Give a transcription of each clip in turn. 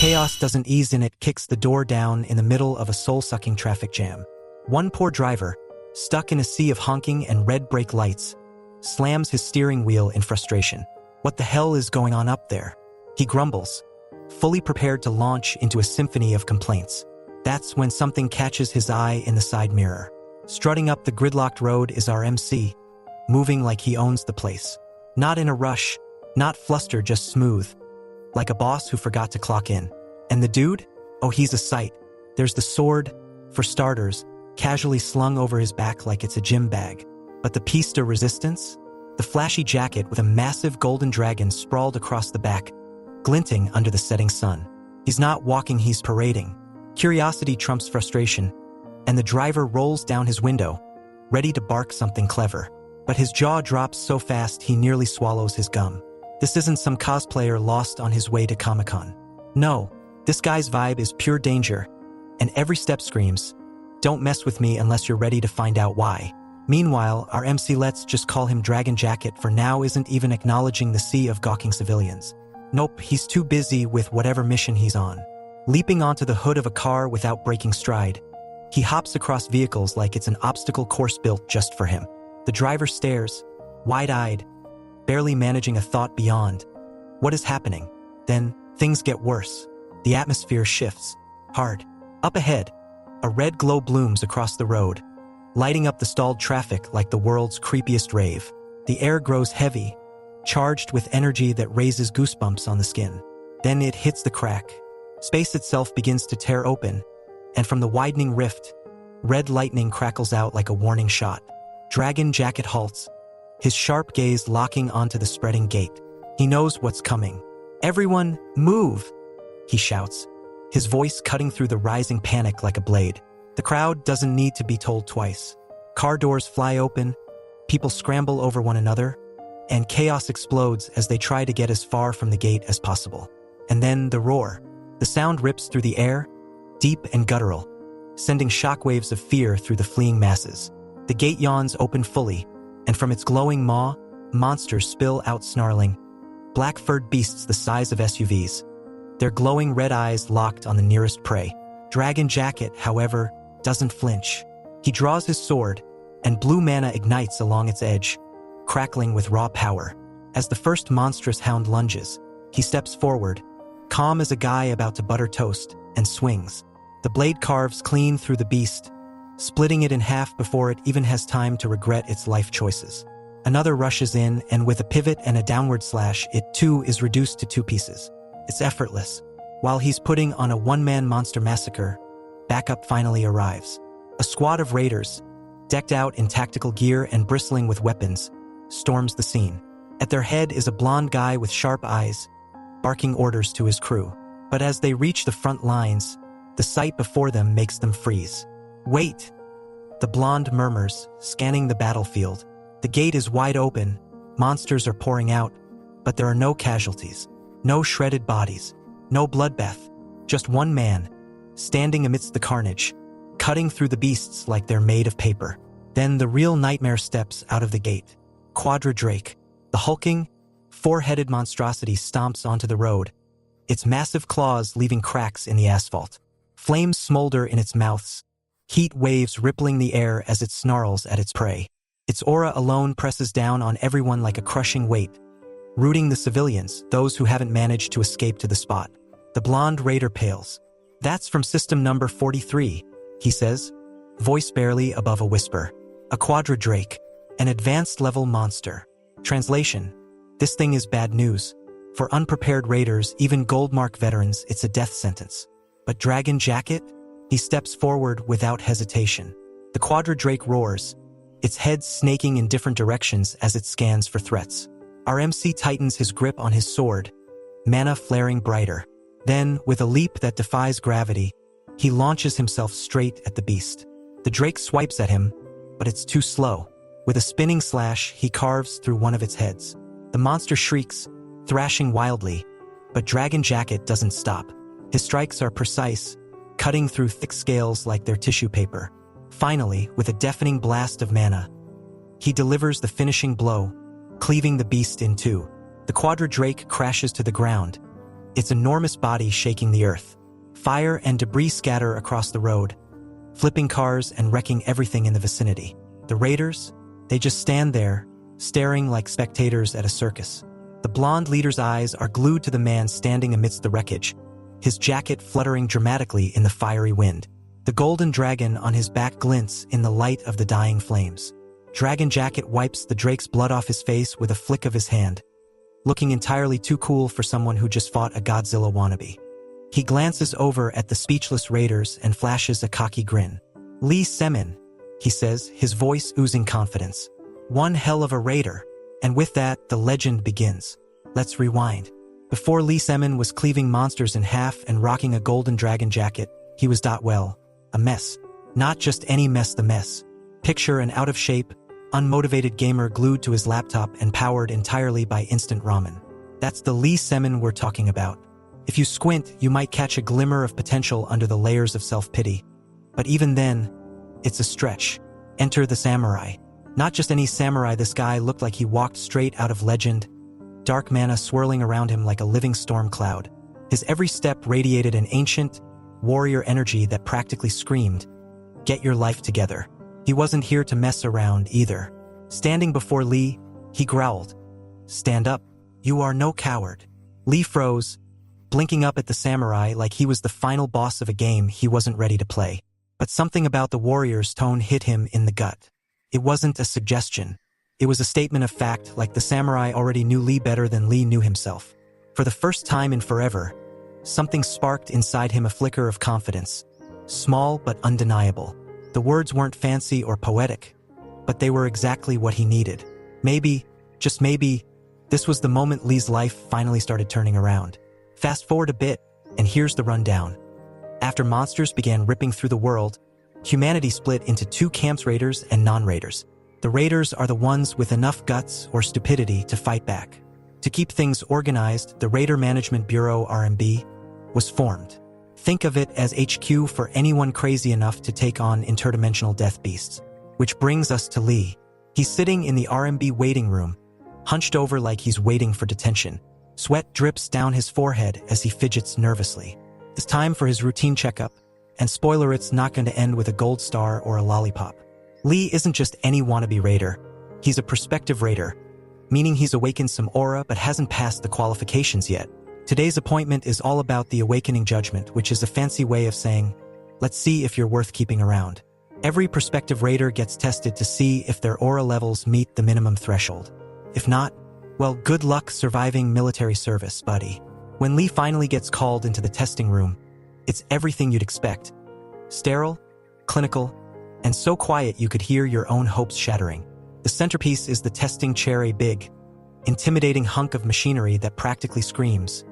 chaos doesn't ease and it kicks the door down in the middle of a soul-sucking traffic jam. One poor driver, stuck in a sea of honking and red brake lights, slams his steering wheel in frustration. What the hell is going on up there? He grumbles, fully prepared to launch into a symphony of complaints. That's when something catches his eye in the side mirror. Strutting up the gridlocked road is our MC, moving like he owns the place. Not in a rush, not flustered, just smooth, like a boss who forgot to clock in. And the dude? Oh, he's a sight. There's the sword, for starters, casually slung over his back like it's a gym bag. But the piece de resistance? The flashy jacket with a massive golden dragon sprawled across the back, glinting under the setting sun. He's not walking, he's parading. Curiosity trumps frustration, and the driver rolls down his window, ready to bark something clever. But his jaw drops so fast he nearly swallows his gum. This isn't some cosplayer lost on his way to Comic-Con. No, this guy's vibe is pure danger, and every step screams, "Don't mess with me unless you're ready to find out why." Meanwhile, our MC, let's just call him Dragon Jacket for now, isn't even acknowledging the sea of gawking civilians. Nope, he's too busy with whatever mission he's on. Leaping onto the hood of a car without breaking stride, he hops across vehicles like it's an obstacle course built just for him. The driver stares, wide-eyed, barely managing a thought beyond. What is happening? Then, things get worse. The atmosphere shifts. Hard. Up ahead, a red glow blooms across the road, lighting up the stalled traffic like the world's creepiest rave. The air grows heavy, charged with energy that raises goosebumps on the skin. Then it hits the crack. Space itself begins to tear open, and from the widening rift, red lightning crackles out like a warning shot. Dragon Jacket halts, his sharp gaze locking onto the spreading gate. He knows what's coming. "Everyone, move!" he shouts, his voice cutting through the rising panic like a blade. The crowd doesn't need to be told twice. Car doors fly open, people scramble over one another, and chaos explodes as they try to get as far from the gate as possible. And then the roar. The sound rips through the air, deep and guttural, sending shockwaves of fear through the fleeing masses. The gate yawns open fully, and from its glowing maw, monsters spill out snarling, black-furred beasts the size of SUVs, their glowing red eyes locked on the nearest prey. Dragon Jacket, however, doesn't flinch. He draws his sword, and blue mana ignites along its edge, crackling with raw power. As the first monstrous hound lunges, he steps forward, calm as a guy about to butter toast, and swings. The blade carves clean through the beast, splitting it in half before it even has time to regret its life choices. Another rushes in, and with a pivot and a downward slash, it too is reduced to two pieces. It's effortless. While he's putting on a one-man monster massacre, backup finally arrives. A squad of raiders, decked out in tactical gear and bristling with weapons, storms the scene. At their head is a blonde guy with sharp eyes, barking orders to his crew. But as they reach the front lines, the sight before them makes them freeze. "Wait!" the blonde murmurs, scanning the battlefield. The gate is wide open, monsters are pouring out, but there are no casualties, no shredded bodies, no bloodbath, just one man, standing amidst the carnage, cutting through the beasts like they're made of paper. Then the real nightmare steps out of the gate. Quadra Drake, the hulking, four-headed monstrosity, stomps onto the road, its massive claws leaving cracks in the asphalt. Flames smolder in its mouths, heat waves rippling the air as it snarls at its prey. Its aura alone presses down on everyone like a crushing weight, rooting the civilians, those who haven't managed to escape to the spot. The blonde raider pales. "That's from system number 43, he says, voice barely above a whisper. "A Quadra Drake, an advanced-level monster." Translation: this thing is bad news. For unprepared raiders, even Goldmark veterans, it's a death sentence. But Dragon Jacket? He steps forward without hesitation. The Quadra Drake roars, its head snaking in different directions as it scans for threats. Our MC tightens his grip on his sword, mana flaring brighter. Then, with a leap that defies gravity, he launches himself straight at the beast. The Drake swipes at him, but it's too slow. With a spinning slash, he carves through one of its heads. The monster shrieks, thrashing wildly, but Dragon Jacket doesn't stop. His strikes are precise, cutting through thick scales like they're tissue paper. Finally, with a deafening blast of mana, he delivers the finishing blow, cleaving the beast in two. The Quadra Drake crashes to the ground, its enormous body shaking the earth. Fire and debris scatter across the road, flipping cars and wrecking everything in the vicinity. The raiders, they just stand there, staring like spectators at a circus. The blonde leader's eyes are glued to the man standing amidst the wreckage, his jacket fluttering dramatically in the fiery wind. The golden dragon on his back glints in the light of the dying flames. Dragon Jacket wipes the drake's blood off his face with a flick of his hand, looking entirely too cool for someone who just fought a Godzilla wannabe. He glances over at the speechless raiders and flashes a cocky grin. "Lee Semin," he says, his voice oozing confidence. "One hell of a raider." And with that, the legend begins. Let's rewind. Before Lee Semin was cleaving monsters in half and rocking a golden dragon jacket, he was a mess. Not just any mess, the mess. Picture an out-of-shape, unmotivated gamer glued to his laptop and powered entirely by instant ramen. That's the Lee Semin we're talking about. If you squint, you might catch a glimmer of potential under the layers of self-pity. But even then, it's a stretch. Enter the samurai. Not just any samurai, this guy looked like he walked straight out of legend, dark mana swirling around him like a living storm cloud. His every step radiated an ancient, warrior energy that practically screamed, "Get your life together." He wasn't here to mess around either. Standing before Lee, he growled, "Stand up. You are no coward." Lee froze, blinking up at the samurai like he was the final boss of a game he wasn't ready to play. But something about the warrior's tone hit him in the gut. It wasn't a suggestion. It was a statement of fact, like the samurai already knew Lee better than Lee knew himself. For the first time in forever, something sparked inside him, a flicker of confidence. Small but undeniable. The words weren't fancy or poetic, but they were exactly what he needed. Maybe, just maybe, this was the moment Lee's life finally started turning around. Fast forward a bit, and here's the rundown. After monsters began ripping through the world, humanity split into two camps: raiders and non-raiders. The raiders are the ones with enough guts or stupidity to fight back. To keep things organized, the Raider Management Bureau (RMB) was formed. Think of it as HQ for anyone crazy enough to take on interdimensional death beasts. Which brings us to Lee. He's sitting in the RMB waiting room, hunched over like he's waiting for detention. Sweat drips down his forehead as he fidgets nervously. It's time for his routine checkup, and spoiler, it's not going to end with a gold star or a lollipop. Lee isn't just any wannabe raider. He's a prospective raider, meaning he's awakened some aura but hasn't passed the qualifications yet. Today's appointment is all about the awakening judgment, which is a fancy way of saying, let's see if you're worth keeping around. Every prospective raider gets tested to see if their aura levels meet the minimum threshold. If not, well, good luck surviving military service, buddy. When Lee finally gets called into the testing room, it's everything you'd expect. Sterile, clinical, and so quiet you could hear your own hopes shattering. The centerpiece is the testing chair, a big, intimidating hunk of machinery that practically screams,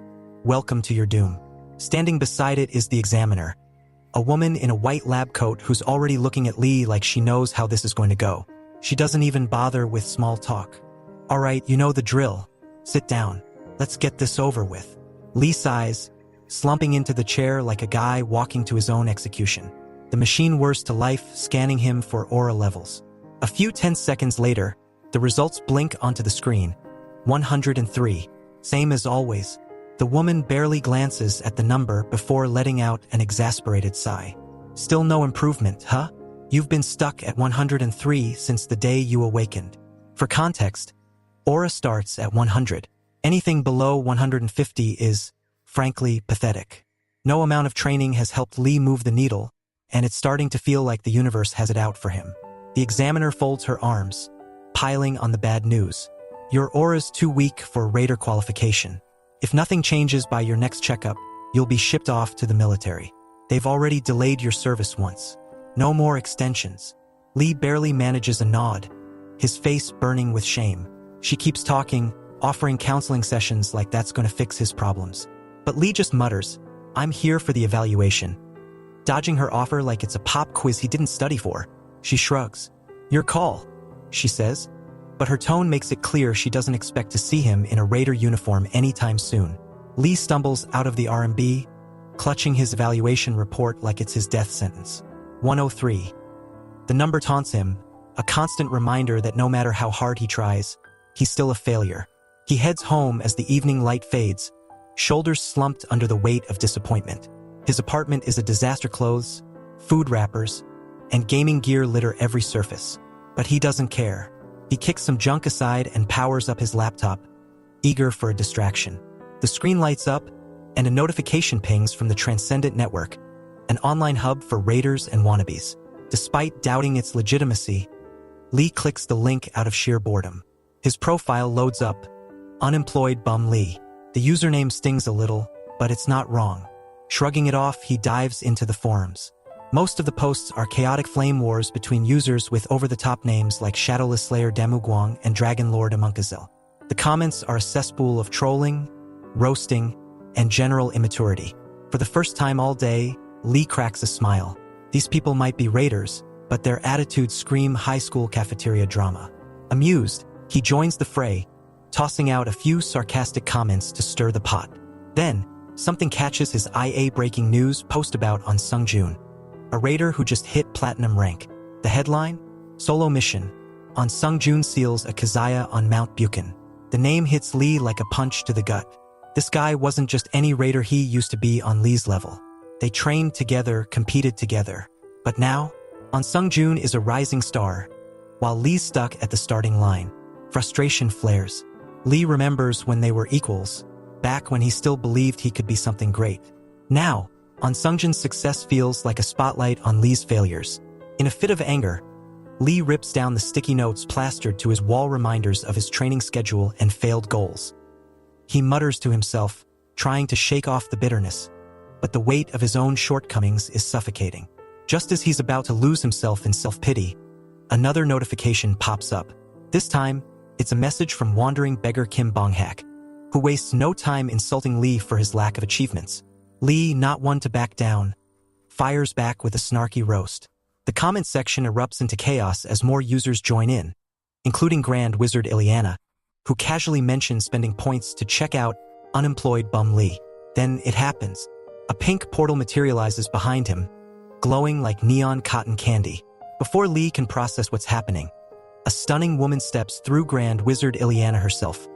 "Welcome to your doom." Standing beside it is the examiner, a woman in a white lab coat who's already looking at Lee like she knows how this is going to go. She doesn't even bother with small talk. "All right, you know the drill. Sit down. Let's get this over with." Lee sighs, slumping into the chair like a guy walking to his own execution. The machine whirs to life, scanning him for aura levels. A few tense seconds later, the results blink onto the screen. 103. Same as always. The woman barely glances at the number before letting out an exasperated sigh. "Still no improvement, huh? You've been stuck at 103 since the day you awakened." For context, aura starts at 100. Anything below 150 is, frankly, pathetic. No amount of training has helped Lee move the needle, and it's starting to feel like the universe has it out for him. The examiner folds her arms, piling on the bad news. "Your aura's too weak for raider qualification. If nothing changes by your next checkup, you'll be shipped off to the military. They've already delayed your service once. No more extensions." Lee barely manages a nod, his face burning with shame. She keeps talking, offering counseling sessions like that's going to fix his problems. But Lee just mutters, "I'm here for the evaluation," dodging her offer like it's a pop quiz he didn't study for. She shrugs. "Your call," she says, but her tone makes it clear she doesn't expect to see him in a raider uniform anytime soon. Lee stumbles out of the RMB, clutching his evaluation report like it's his death sentence. 103. The number taunts him, a constant reminder that no matter how hard he tries, he's still a failure. He heads home as the evening light fades, shoulders slumped under the weight of disappointment. His apartment is a disaster. Clothes, food wrappers, and gaming gear litter every surface. But he doesn't care. He kicks some junk aside and powers up his laptop, eager for a distraction. The screen lights up, and a notification pings from the Transcendent Network, an online hub for raiders and wannabes. Despite doubting its legitimacy, Lee clicks the link out of sheer boredom. His profile loads up. Unemployed bum Lee. The username stings a little, but it's not wrong. Shrugging it off, he dives into the forums. Most of the posts are chaotic flame wars between users with over-the-top names like Shadowless Slayer Damuguang and Dragon Lord Amunkazil. The comments are a cesspool of trolling, roasting, and general immaturity. For the first time all day, Lee cracks a smile. These people might be raiders, but their attitudes scream high school cafeteria drama. Amused, he joins the fray, tossing out a few sarcastic comments to stir the pot. Then, something catches his eye. Breaking news post about on Sungjun, a raider who just hit platinum rank. The headline? Solo mission. On Sungjun seals a Kazaya on Mount Buchan. The name hits Lee like a punch to the gut. This guy wasn't just any raider. He used to be on Lee's level. They trained together, competed together. But now, On Sungjun is a rising star, while Lee's stuck at the starting line. Frustration flares. Lee remembers when they were equals, back when he still believed he could be something great. Now, On Sungjun's success feels like a spotlight on Lee's failures. In a fit of anger, Lee rips down the sticky notes plastered to his wall, reminders of his training schedule and failed goals. He mutters to himself, trying to shake off the bitterness, but the weight of his own shortcomings is suffocating. Just as he's about to lose himself in self-pity, another notification pops up. This time, it's a message from wandering beggar Kim Bonghak, who wastes no time insulting Lee for his lack of achievements. Lee, not one to back down, fires back with a snarky roast. The comment section erupts into chaos as more users join in, including Grand Wizard Ileana, who casually mentions spending points to check out unemployed bum Lee. Then it happens. A pink portal materializes behind him, glowing like neon cotton candy. Before Lee can process what's happening, a stunning woman steps through. Grand Wizard Ileana herself,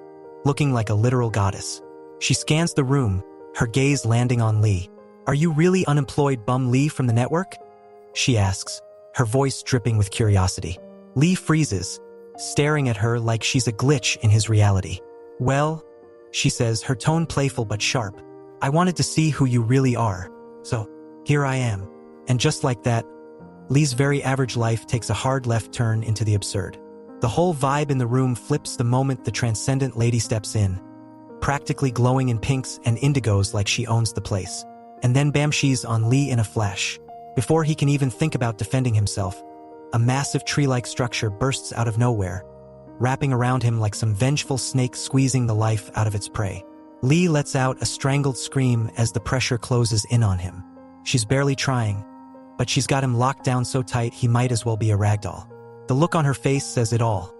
looking like a literal goddess. She scans the room, her gaze landing on Lee. "Are you really unemployed bum Lee from the network?" she asks, her voice dripping with curiosity. Lee freezes, staring at her like she's a glitch in his reality. "Well," she says, her tone playful but sharp, "I wanted to see who you really are, so here I am." And just like that, Lee's very average life takes a hard left turn into the absurd. The whole vibe in the room flips the moment the transcendent lady steps in, practically glowing in pinks and indigos like she owns the place. And then bam, she's on Lee in a flash. Before he can even think about defending himself, a massive tree-like structure bursts out of nowhere, wrapping around him like some vengeful snake squeezing the life out of its prey. Lee lets out a strangled scream as the pressure closes in on him. She's barely trying, but she's got him locked down so tight he might as well be a ragdoll. The look on her face says it all.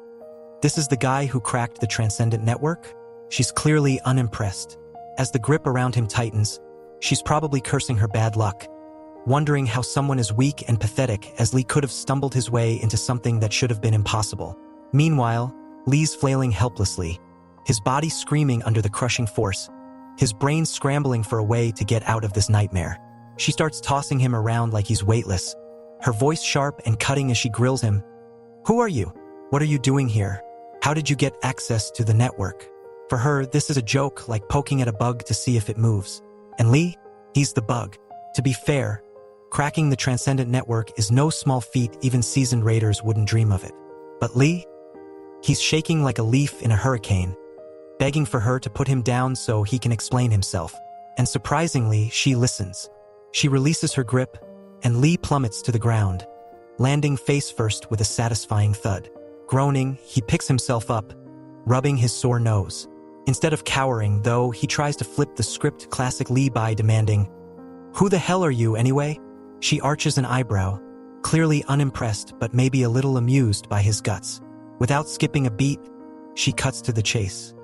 This is the guy who cracked the Transcendent Network? She's clearly unimpressed. As the grip around him tightens, she's probably cursing her bad luck, wondering how someone as weak and pathetic as Lee could have stumbled his way into something that should have been impossible. Meanwhile, Lee's flailing helplessly, his body screaming under the crushing force, his brain scrambling for a way to get out of this nightmare. She starts tossing him around like he's weightless, her voice sharp and cutting as she grills him. "Who are you? What are you doing here? How did you get access to the network?" For her, this is a joke, like poking at a bug to see if it moves. And Lee? He's the bug. To be fair, cracking the Transcendent Network is no small feat. Even seasoned raiders wouldn't dream of it. But Lee? He's shaking like a leaf in a hurricane, begging for her to put him down so he can explain himself. And surprisingly, she listens. She releases her grip, and Lee plummets to the ground, landing face first with a satisfying thud. Groaning, he picks himself up, rubbing his sore nose. Instead of cowering, though, he tries to flip the script classic Lee by demanding, "Who the hell are you, anyway?" She arches an eyebrow, clearly unimpressed but maybe a little amused by his guts. Without skipping a beat, she cuts to the chase.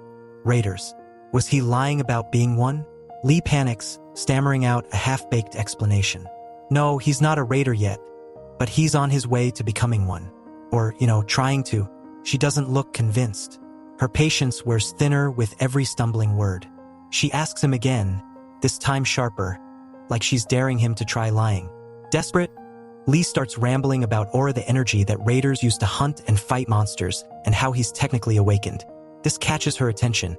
"Raiders. Was he lying about being one?" Lee panics, stammering out a half-baked explanation. "No, he's not a raider yet, but he's on his way to becoming one. Or, trying to." She doesn't look convinced. Her patience wears thinner with every stumbling word. She asks him again, this time sharper, like she's daring him to try lying. Desperate, Lee starts rambling about Aura, the energy that raiders use to hunt and fight monsters, and how he's technically awakened. This catches her attention,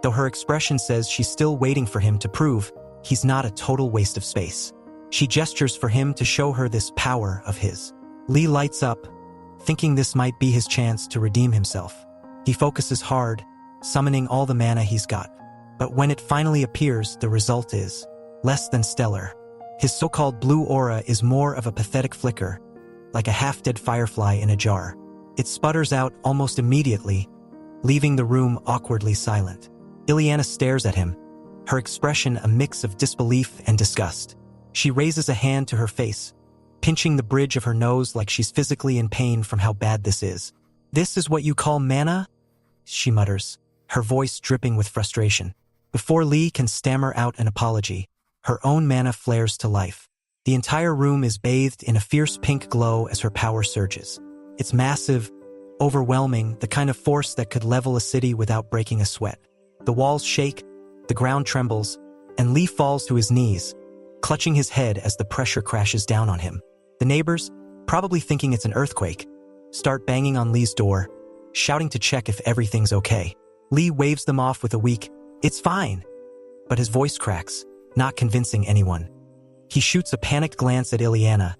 though her expression says she's still waiting for him to prove he's not a total waste of space. She gestures for him to show her this power of his. Lee lights up, thinking this might be his chance to redeem himself. He focuses hard, summoning all the mana he's got. But when it finally appears, the result is less than stellar. His so-called blue aura is more of a pathetic flicker, like a half-dead firefly in a jar. It sputters out almost immediately, leaving the room awkwardly silent. Ileana stares at him, her expression a mix of disbelief and disgust. She raises a hand to her face, pinching the bridge of her nose like she's physically in pain from how bad this is. "This is what you call mana?" she mutters, her voice dripping with frustration. Before Lee can stammer out an apology, her own mana flares to life. The entire room is bathed in a fierce pink glow as her power surges. It's massive, overwhelming, the kind of force that could level a city without breaking a sweat. The walls shake, the ground trembles, and Lee falls to his knees, clutching his head as the pressure crashes down on him. The neighbors, probably thinking it's an earthquake, start banging on Lee's door, shouting to check if everything's okay. Lee waves them off with a weak, "It's fine," but his voice cracks, not convincing anyone. He shoots a panicked glance at Ileana,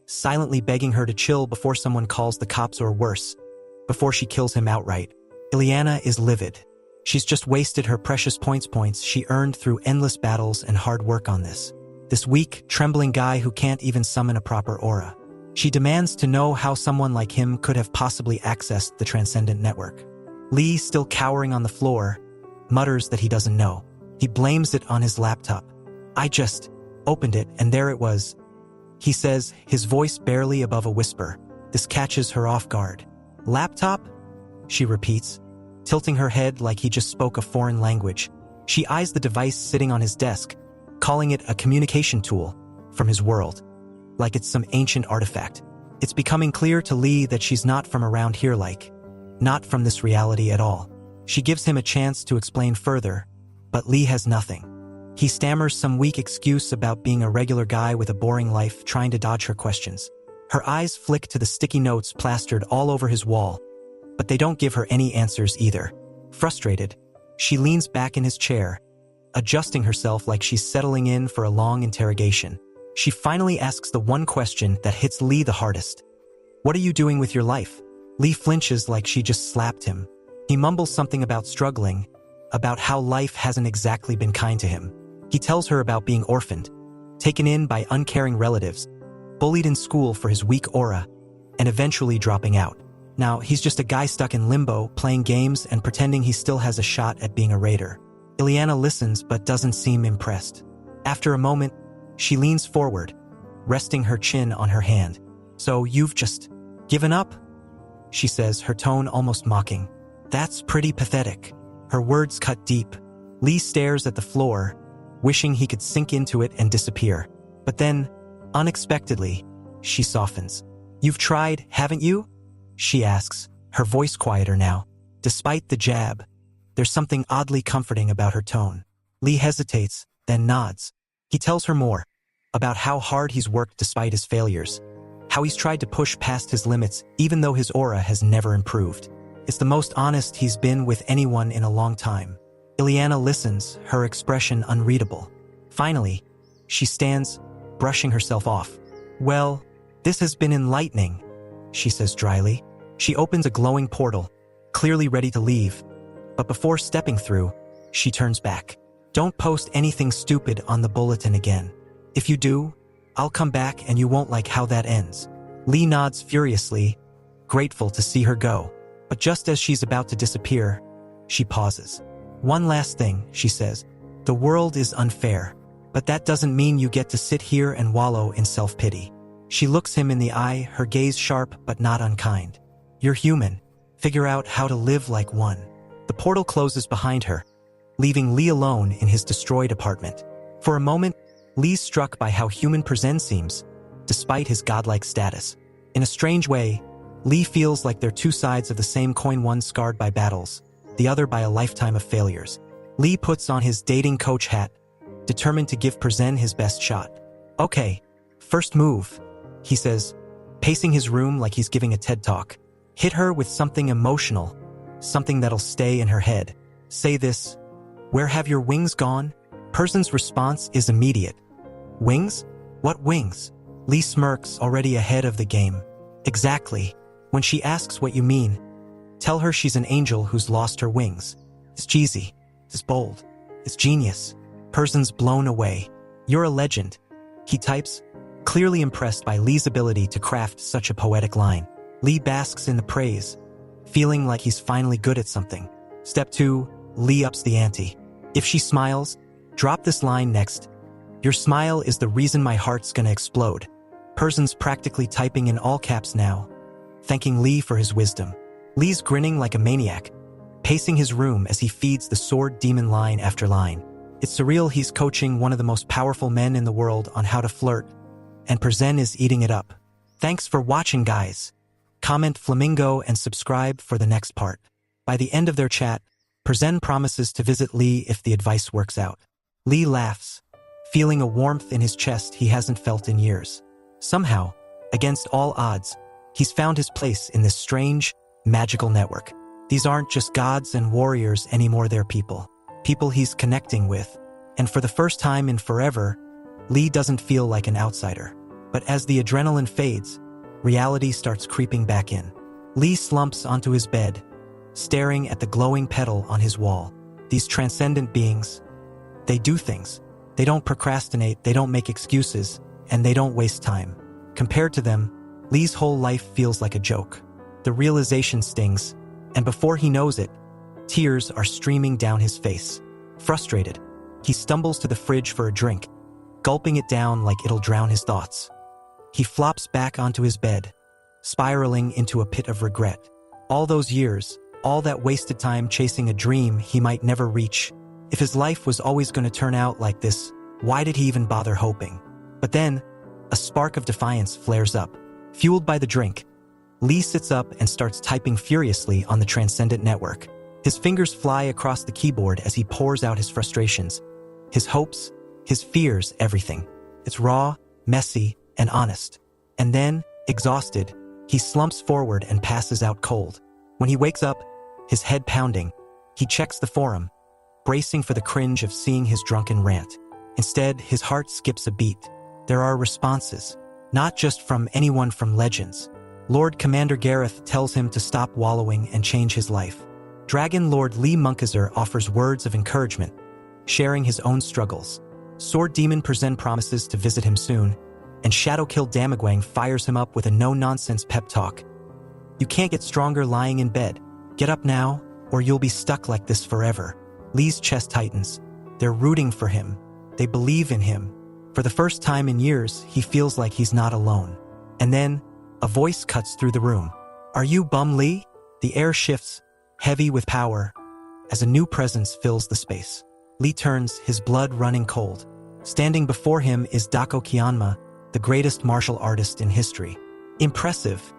silently begging her to chill before someone calls the cops or worse, before she kills him outright. Ileana is livid. She's just wasted her precious points she earned through endless battles and hard work on this weak, trembling guy who can't even summon a proper aura. She demands to know how someone like him could have possibly accessed the Transcendent network. Lee, still cowering on the floor, mutters that he doesn't know. He blames it on his laptop. "I just opened it and there it was," he says, his voice barely above a whisper. This catches her off guard. "Laptop?" she repeats, tilting her head like he just spoke a foreign language. She eyes the device sitting on his desk, calling it a communication tool from his world, like it's some ancient artifact. It's becoming clear to Lee that she's not from around here, not from this reality at all. She gives him a chance to explain further, but Lee has nothing. He stammers some weak excuse about being a regular guy with a boring life, trying to dodge her questions. Her eyes flick to the sticky notes plastered all over his wall, but they don't give her any answers either. Frustrated, she leans back in his chair, adjusting herself like she's settling in for a long interrogation. She finally asks the one question that hits Lee the hardest. "What are you doing with your life?" Lee flinches like she just slapped him. He mumbles something about struggling, about how life hasn't exactly been kind to him. He tells her about being orphaned, taken in by uncaring relatives, bullied in school for his weak aura, and eventually dropping out. Now, he's just a guy stuck in limbo, playing games and pretending he still has a shot at being a raider. Ileana listens but doesn't seem impressed. After a moment, she leans forward, resting her chin on her hand. "So you've just given up?" she says, her tone almost mocking. "That's pretty pathetic." Her words cut deep. Lee stares at the floor, wishing he could sink into it and disappear. But then, unexpectedly, she softens. "You've tried, haven't you?" she asks, her voice quieter now. Despite the jab, there's something oddly comforting about her tone. Lee hesitates, then nods. He tells her more, about how hard he's worked despite his failures, how he's tried to push past his limits even though his aura has never improved. It's the most honest he's been with anyone in a long time. Ileana listens, her expression unreadable. Finally, she stands, brushing herself off. "Well, this has been enlightening," she says dryly. She opens a glowing portal, clearly ready to leave, but before stepping through, she turns back. "Don't post anything stupid on the bulletin again. If you do, I'll come back and you won't like how that ends." Lee nods furiously, grateful to see her go. But just as she's about to disappear, she pauses. "One last thing," she says. "The world is unfair, but that doesn't mean you get to sit here and wallow in self-pity." She looks him in the eye, her gaze sharp but not unkind. "You're human. Figure out how to live like one." The portal closes behind her, leaving Lee alone in his destroyed apartment. For a moment, Lee's struck by how human Present seems, despite his godlike status. In a strange way, Lee feels like they're two sides of the same coin, one scarred by battles, the other by a lifetime of failures. Lee puts on his dating coach hat, determined to give Perzen his best shot. Okay, first move, he says, pacing his room like he's giving a TED Talk. Hit her with something emotional, something that'll stay in her head. Say this, "Where have your wings gone?" Perzen's response is immediate. Wings? What wings? Lee smirks, already ahead of the game. Exactly. When she asks what you mean, tell her she's an angel who's lost her wings. It's cheesy. It's bold. It's genius. Perzen's blown away. You're a legend, he types, clearly impressed by Lee's ability to craft such a poetic line. Lee basks in the praise, feeling like he's finally good at something. Step 2, Lee ups the ante. If she smiles, drop this line next. Your smile is the reason my heart's gonna explode. Perzen's practically typing in all caps now, thanking Lee for his wisdom. Lee's grinning like a maniac, pacing his room as he feeds the sword demon line after line. It's surreal he's coaching one of the most powerful men in the world on how to flirt, and Perzen is eating it up. Thanks for watching, guys. Comment Flamingo and subscribe for the next part. By the end of their chat, Perzen promises to visit Lee if the advice works out. Lee laughs, feeling a warmth in his chest he hasn't felt in years. Somehow, against all odds, he's found his place in this strange, magical network. These aren't just gods and warriors anymore, they're people. People he's connecting with. And for the first time in forever, Lee doesn't feel like an outsider. But as the adrenaline fades, reality starts creeping back in. Lee slumps onto his bed, staring at the glowing petal on his wall. These transcendent beings, they do things. They don't procrastinate, they don't make excuses, and they don't waste time. Compared to them, Lee's whole life feels like a joke. The realization stings, and before he knows it, tears are streaming down his face. Frustrated, he stumbles to the fridge for a drink, gulping it down like it'll drown his thoughts. He flops back onto his bed, spiraling into a pit of regret. All those years, all that wasted time chasing a dream he might never reach. If his life was always going to turn out like this, why did he even bother hoping? But then, a spark of defiance flares up. Fueled by the drink, Lee sits up and starts typing furiously on the Transcendent network. His fingers fly across the keyboard as he pours out his frustrations, his hopes, his fears, everything. It's raw, messy, and honest. And then, exhausted, he slumps forward and passes out cold. When he wakes up, his head pounding, he checks the forum, bracing for the cringe of seeing his drunken rant. Instead, his heart skips a beat. There are responses, not just from anyone from Legends. Lord Commander Gareth tells him to stop wallowing and change his life. Dragon Lord Lee Munkazer offers words of encouragement, sharing his own struggles. Sword Demon Perzen promises to visit him soon, and Shadowkill Damagwang fires him up with a no-nonsense pep talk. You can't get stronger lying in bed. Get up now, or you'll be stuck like this forever. Lee's chest tightens. They're rooting for him. They believe in him. For the first time in years, he feels like he's not alone. And then, a voice cuts through the room. Are you Bum Lee? The air shifts, heavy with power, as a new presence fills the space. Lee turns, his blood running cold. Standing before him is Dako Kyanma, the greatest martial artist in history. Impressive,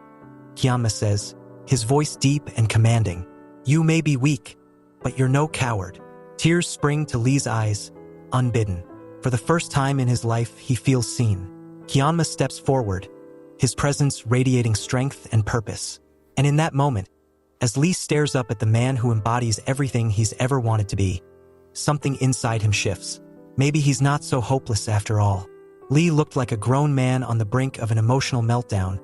Kyanma says, his voice deep and commanding. You may be weak, but you're no coward. Tears spring to Lee's eyes, unbidden. For the first time in his life, he feels seen. Kyanma steps forward, his presence radiating strength and purpose. And in that moment, as Lee stares up at the man who embodies everything he's ever wanted to be, something inside him shifts. Maybe he's not so hopeless after all. Lee looked like a grown man on the brink of an emotional meltdown,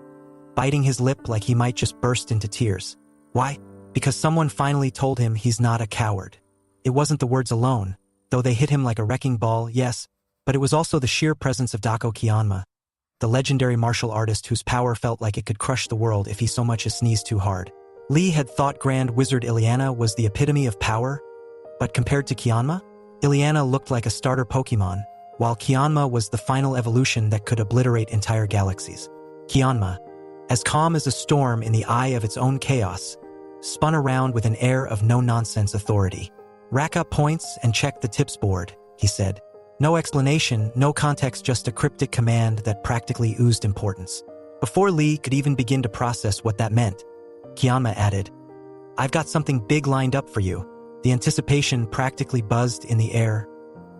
biting his lip like he might just burst into tears. Why? Because someone finally told him he's not a coward. It wasn't the words alone, though they hit him like a wrecking ball, yes, but it was also the sheer presence of Dako Kyanma, the legendary martial artist whose power felt like it could crush the world if he so much as sneezed too hard. Lee had thought Grand Wizard Ileana was the epitome of power, but compared to Kyanma, Ileana looked like a starter Pokemon, while Kyanma was the final evolution that could obliterate entire galaxies. Kyanma, as calm as a storm in the eye of its own chaos, spun around with an air of no-nonsense authority. Rack up points and check the tips board, he said. No explanation, no context, just a cryptic command that practically oozed importance. Before Lee could even begin to process what that meant, Kyanma added, I've got something big lined up for you. The anticipation practically buzzed in the air,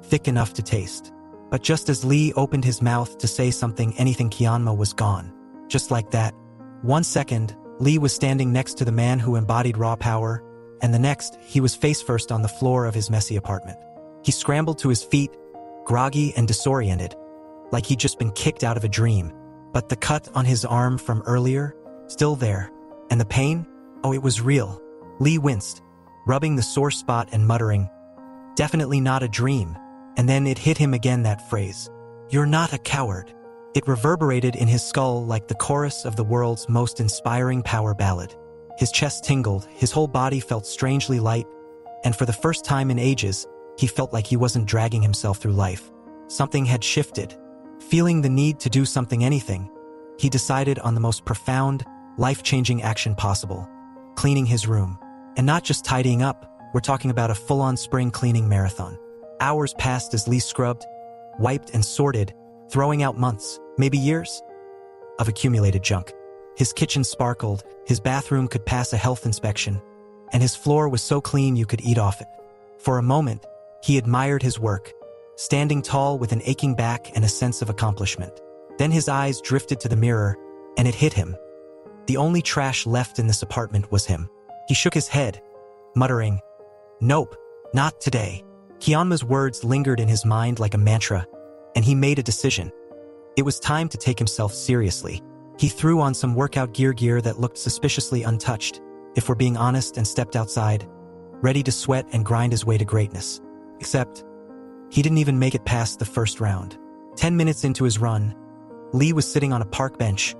thick enough to taste. But just as Lee opened his mouth to say something, anything, Kianma was gone. Just like that. 1 second, Lee was standing next to the man who embodied raw power, and the next, he was face first on the floor of his messy apartment. He scrambled to his feet, groggy and disoriented, like he'd just been kicked out of a dream. But the cut on his arm from earlier, still there. And the pain? Oh, it was real. Lee winced, rubbing the sore spot and muttering, "Definitely not a dream." And then it hit him again, that phrase. "You're not a coward." It reverberated in his skull like the chorus of the world's most inspiring power ballad. His chest tingled, his whole body felt strangely light, and for the first time in ages, he felt like he wasn't dragging himself through life. Something had shifted. Feeling the need to do something, anything, he decided on the most profound, life-changing action possible: cleaning his room. And not just tidying up, we're talking about a full-on spring cleaning marathon. Hours passed as Lee scrubbed, wiped, and sorted, throwing out months, maybe years, of accumulated junk. His kitchen sparkled, his bathroom could pass a health inspection, and his floor was so clean you could eat off it. For a moment, he admired his work, standing tall with an aching back and a sense of accomplishment. Then his eyes drifted to the mirror, and it hit him. The only trash left in this apartment was him. He shook his head, muttering, "Nope, not today." Kianma's words lingered in his mind like a mantra, and he made a decision. It was time to take himself seriously. He threw on some workout gear that looked suspiciously untouched, if we're being honest, and stepped outside, ready to sweat and grind his way to greatness. Except, he didn't even make it past the first round. 10 minutes into his run, Lee was sitting on a park bench,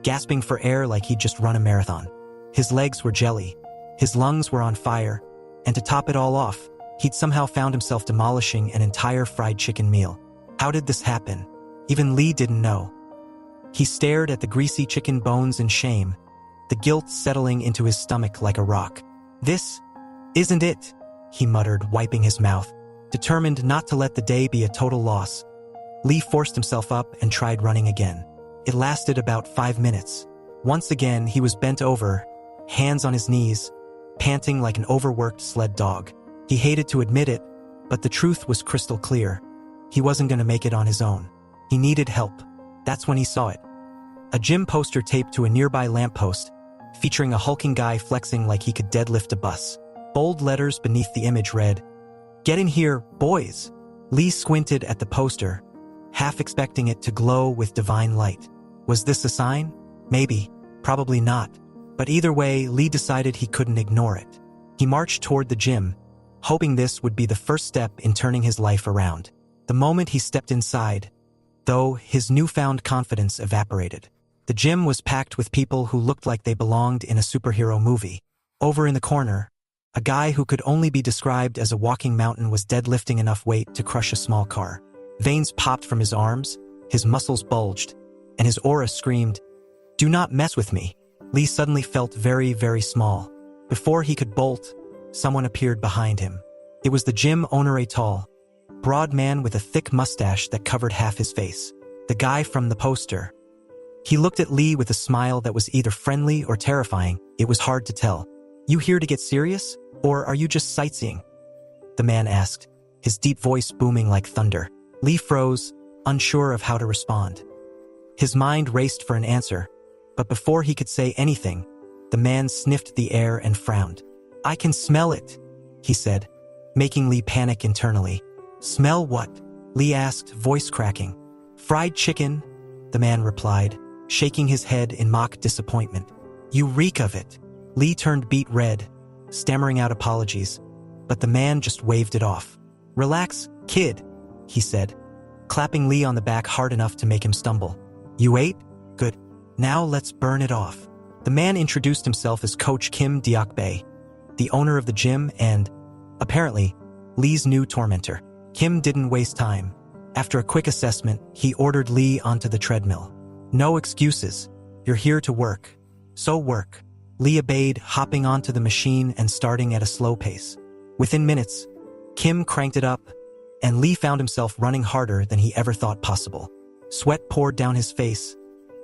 gasping for air like he'd just run a marathon. His legs were jelly, his lungs were on fire, and to top it all off, he'd somehow found himself demolishing an entire fried chicken meal. How did this happen? Even Lee didn't know. He stared at the greasy chicken bones in shame, the guilt settling into his stomach like a rock. "This isn't it," he muttered, wiping his mouth, determined not to let the day be a total loss. Lee forced himself up and tried running again. It lasted about 5 minutes. Once again, he was bent over, hands on his knees, panting like an overworked sled dog. He hated to admit it, but the truth was crystal clear. He wasn't going to make it on his own. He needed help. That's when he saw it. A gym poster taped to a nearby lamppost, featuring a hulking guy flexing like he could deadlift a bus. Bold letters beneath the image read, "Get in here, boys." Lee squinted at the poster, half expecting it to glow with divine light. Was this a sign? Maybe, probably not. But either way, Lee decided he couldn't ignore it. He marched toward the gym, hoping this would be the first step in turning his life around. The moment he stepped inside, though, his newfound confidence evaporated. The gym was packed with people who looked like they belonged in a superhero movie. Over in the corner, a guy who could only be described as a walking mountain was deadlifting enough weight to crush a small car. Veins popped from his arms, his muscles bulged, and his aura screamed, "Do not mess with me." Lee suddenly felt very, very small. Before he could bolt, someone appeared behind him. It was the gym owner, a tall, broad man with a thick mustache that covered half his face. The guy from the poster. He looked at Lee with a smile that was either friendly or terrifying. It was hard to tell. "You here to get serious? Or are you just sightseeing?" the man asked, his deep voice booming like thunder. Lee froze, unsure of how to respond. His mind raced for an answer, but before he could say anything, the man sniffed the air and frowned. "I can smell it," he said, making Lee panic internally. "Smell what?" Lee asked, voice cracking. "Fried chicken," the man replied, shaking his head in mock disappointment. "You reek of it." Lee turned beet red, stammering out apologies, but the man just waved it off. "Relax, kid," he said, clapping Lee on the back hard enough to make him stumble. "You ate? Good. Now let's burn it off." The man introduced himself as Coach Kim Deok-bae, the owner of the gym and, apparently, Lee's new tormentor. Kim didn't waste time. After a quick assessment, he ordered Lee onto the treadmill. "No excuses. You're here to work. So work." Lee obeyed, hopping onto the machine and starting at a slow pace. Within minutes, Kim cranked it up, and Lee found himself running harder than he ever thought possible. Sweat poured down his face,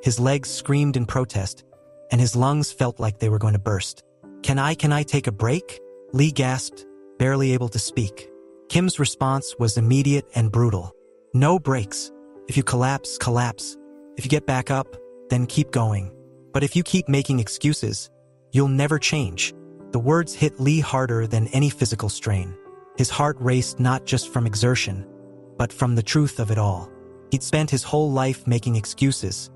his legs screamed in protest, and his lungs felt like they were going to burst. Can I take a break?" Lee gasped, barely able to speak. Kim's response was immediate and brutal. No breaks. If you collapse, collapse. If you get back up, then keep going. But if you keep making excuses, you'll never change. The words hit Lee harder than any physical strain. His heart raced not just from exertion, but from the truth of it all. He'd spent his whole life making excuses,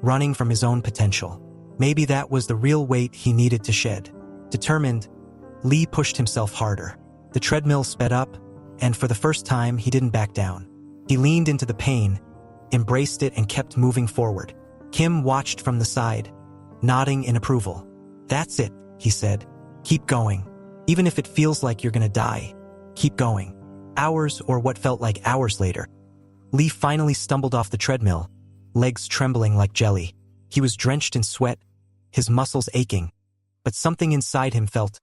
running from his own potential. Maybe that was the real weight he needed to shed. Determined, Lee pushed himself harder. The treadmill sped up, and for the first time, he didn't back down. He leaned into the pain, embraced it, and kept moving forward. Kim watched from the side, nodding in approval. "That's it," he said. "Keep going. Even if it feels like you're gonna die, keep going." Hours, or what felt like hours later, Lee finally stumbled off the treadmill, legs trembling like jelly. He was drenched in sweat, his muscles aching, but something inside him felt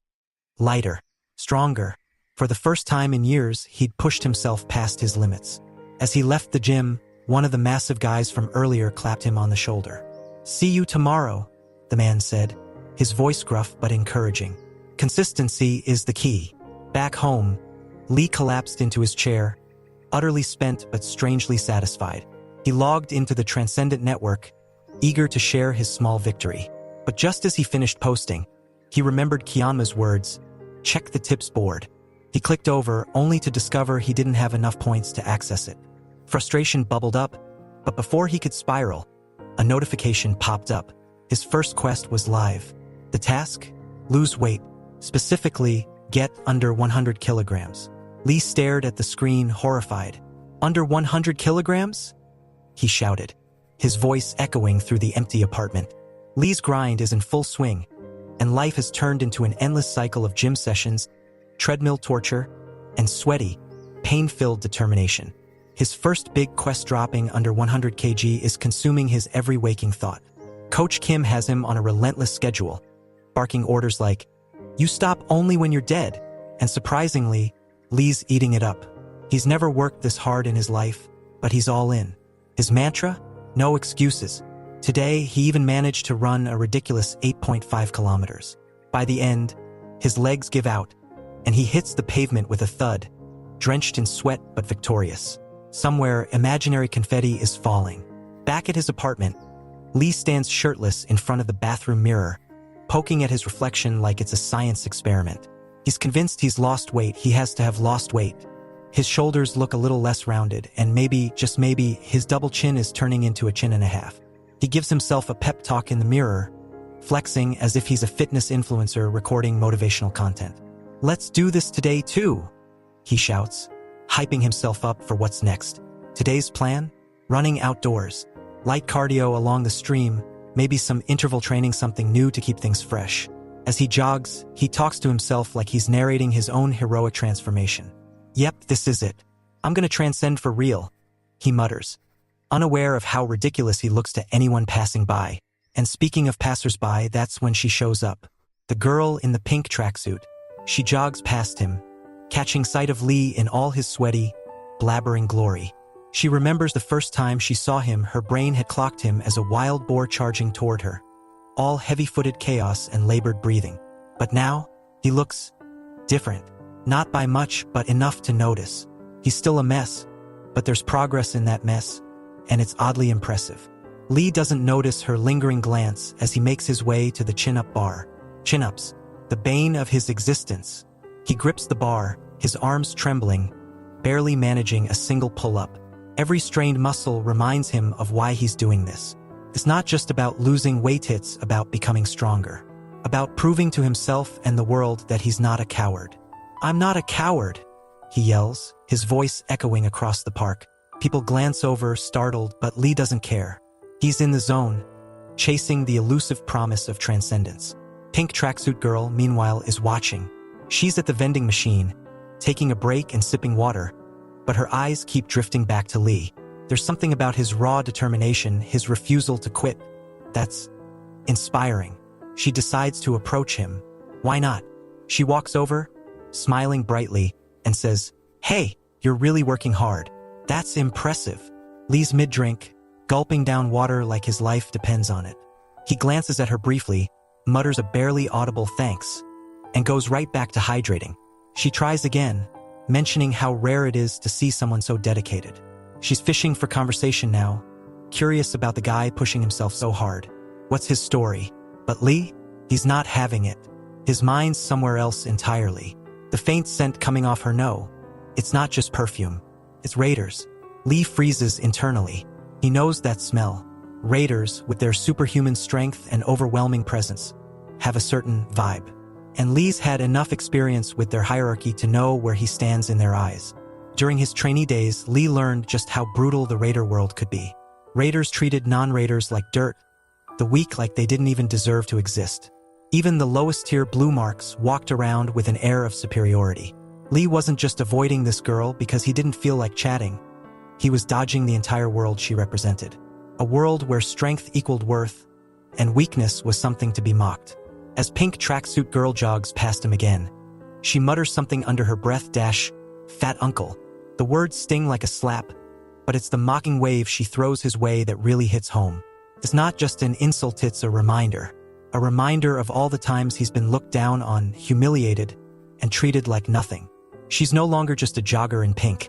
lighter, stronger. For the first time in years, he'd pushed himself past his limits. As he left the gym, one of the massive guys from earlier clapped him on the shoulder. "See you tomorrow," the man said, his voice gruff but encouraging. Consistency is the key. Back home, Lee collapsed into his chair, utterly spent but strangely satisfied. He logged into the Transcendent network, eager to share his small victory. But just as he finished posting, he remembered Kianma's words, "Check the tips board." He clicked over, only to discover he didn't have enough points to access it. Frustration bubbled up, but before he could spiral, a notification popped up. His first quest was live. The task? Lose weight. Specifically, get under 100 kilograms. Lee stared at the screen, horrified. "Under 100 kilograms?" he shouted, his voice echoing through the empty apartment. Lee's grind is in full swing, and life has turned into an endless cycle of gym sessions, treadmill torture, and sweaty, pain-filled determination. His first big quest, dropping under 100 kg, is consuming his every waking thought. Coach Kim has him on a relentless schedule, barking orders like, "You stop only when you're dead," and surprisingly, Lee's eating it up. He's never worked this hard in his life, but he's all in. His mantra? No excuses. Today, he even managed to run a ridiculous 8.5 kilometers. By the end, his legs give out, and he hits the pavement with a thud, drenched in sweat but victorious. Somewhere, imaginary confetti is falling. Back at his apartment, Lee stands shirtless in front of the bathroom mirror, poking at his reflection like it's a science experiment. He's convinced he's lost weight. He has to have lost weight. His shoulders look a little less rounded, and maybe, just maybe, his double chin is turning into a chin and a half. He gives himself a pep talk in the mirror, flexing as if he's a fitness influencer recording motivational content. "Let's do this today too," he shouts, hyping himself up for what's next. Today's plan? Running outdoors. Light cardio along the stream, maybe some interval training, something new to keep things fresh. As he jogs, he talks to himself like he's narrating his own heroic transformation. "Yep, this is it. I'm gonna transcend for real," he mutters, unaware of how ridiculous he looks to anyone passing by. And speaking of passersby, that's when she shows up. The girl in the pink tracksuit. She jogs past him, catching sight of Lee in all his sweaty, blabbering glory. She remembers the first time she saw him. Her brain had clocked him as a wild boar charging toward her, all heavy-footed chaos and labored breathing. But now, he looks different. Not by much, but enough to notice. He's still a mess, but there's progress in that mess, and it's oddly impressive. Lee doesn't notice her lingering glance as he makes his way to the chin-up bar. Chin-ups, the bane of his existence. He grips the bar, his arms trembling, barely managing a single pull-up. Every strained muscle reminds him of why he's doing this. It's not just about losing weight, it's about becoming stronger. About proving to himself and the world that he's not a coward. "I'm not a coward," he yells, his voice echoing across the park. People glance over, startled, but Lee doesn't care. He's in the zone, chasing the elusive promise of transcendence. Pink tracksuit girl, meanwhile, is watching. She's at the vending machine, taking a break and sipping water, but her eyes keep drifting back to Lee. There's something about his raw determination, his refusal to quit, that's inspiring. She decides to approach him. Why not? She walks over, smiling brightly, and says, "Hey, you're really working hard. That's impressive." Lee's mid-drink, gulping down water like his life depends on it. He glances at her briefly, mutters a barely audible thanks, and goes right back to hydrating. She tries again, mentioning how rare it is to see someone so dedicated. She's fishing for conversation now, curious about the guy pushing himself so hard. What's his story? But Lee? He's not having it. His mind's somewhere else entirely. The faint scent coming off her no. It's not just perfume. It's raiders. Lee freezes internally. He knows that smell. Raiders, with their superhuman strength and overwhelming presence, have a certain vibe. And Lee's had enough experience with their hierarchy to know where he stands in their eyes. During his trainee days, Lee learned just how brutal the raider world could be. Raiders treated non-raiders like dirt, the weak like they didn't even deserve to exist. Even the lowest-tier blue marks walked around with an air of superiority. Lee wasn't just avoiding this girl because he didn't feel like chatting. He was dodging the entire world she represented. A world where strength equaled worth, and weakness was something to be mocked. As pink tracksuit girl jogs past him again, she mutters something under her breath "Fat uncle." The words sting like a slap, but it's the mocking wave she throws his way that really hits home. It's not just an insult, it's a reminder of all the times he's been looked down on, humiliated, and treated like nothing. She's no longer just a jogger in pink.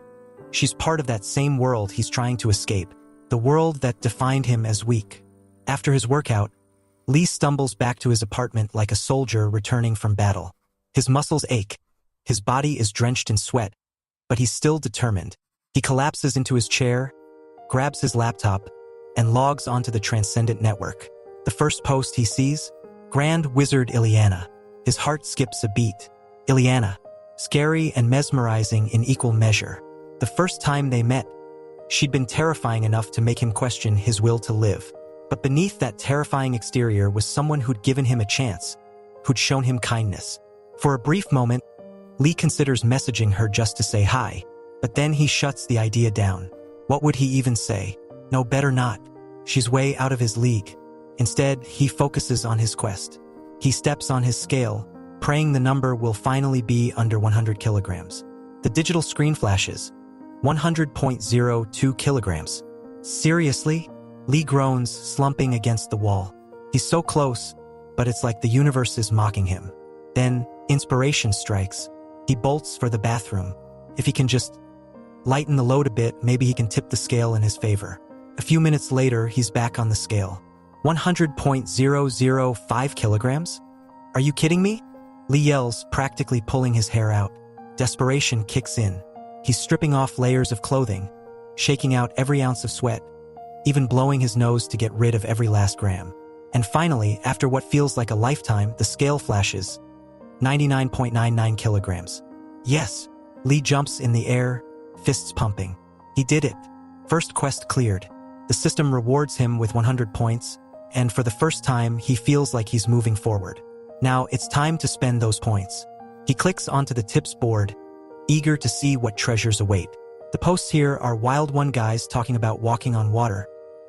She's part of that same world he's trying to escape, the world that defined him as weak. After his workout, Lee stumbles back to his apartment like a soldier returning from battle. His muscles ache. His body is drenched in sweat, but he's still determined. He collapses into his chair, grabs his laptop, and logs onto the Transcendent network. The first post he sees? Grand Wizard Ileana. His heart skips a beat. Ileana. Scary and mesmerizing in equal measure. The first time they met, she'd been terrifying enough to make him question his will to live. But beneath that terrifying exterior was someone who'd given him a chance, who'd shown him kindness. For a brief moment, Lee considers messaging her just to say hi, but then he shuts the idea down. What would he even say? No, better not. She's way out of his league. Instead, he focuses on his quest. He steps on his scale, praying the number will finally be under 100 kilograms. The digital screen flashes. 100.02 kilograms. Seriously? Lee groans, slumping against the wall. He's so close, but it's like the universe is mocking him. Then, inspiration strikes. He bolts for the bathroom. If he can just lighten the load a bit, maybe he can tip the scale in his favor. A few minutes later, he's back on the scale. 100.005 kilograms? Are you kidding me? Lee yells, practically pulling his hair out. Desperation kicks in. He's stripping off layers of clothing, shaking out every ounce of sweat, even blowing his nose to get rid of every last gram. And finally, after what feels like a lifetime, the scale flashes. 99.99 kilograms. Yes. Lee jumps in the air, fists pumping. He did it. First quest cleared. The system rewards him with 100 points, and for the first time, he feels like he's moving forward. Now, it's time to spend those points. He clicks onto the tips board, eager to see what treasures await. The posts here are Wild One guys talking about walking on water,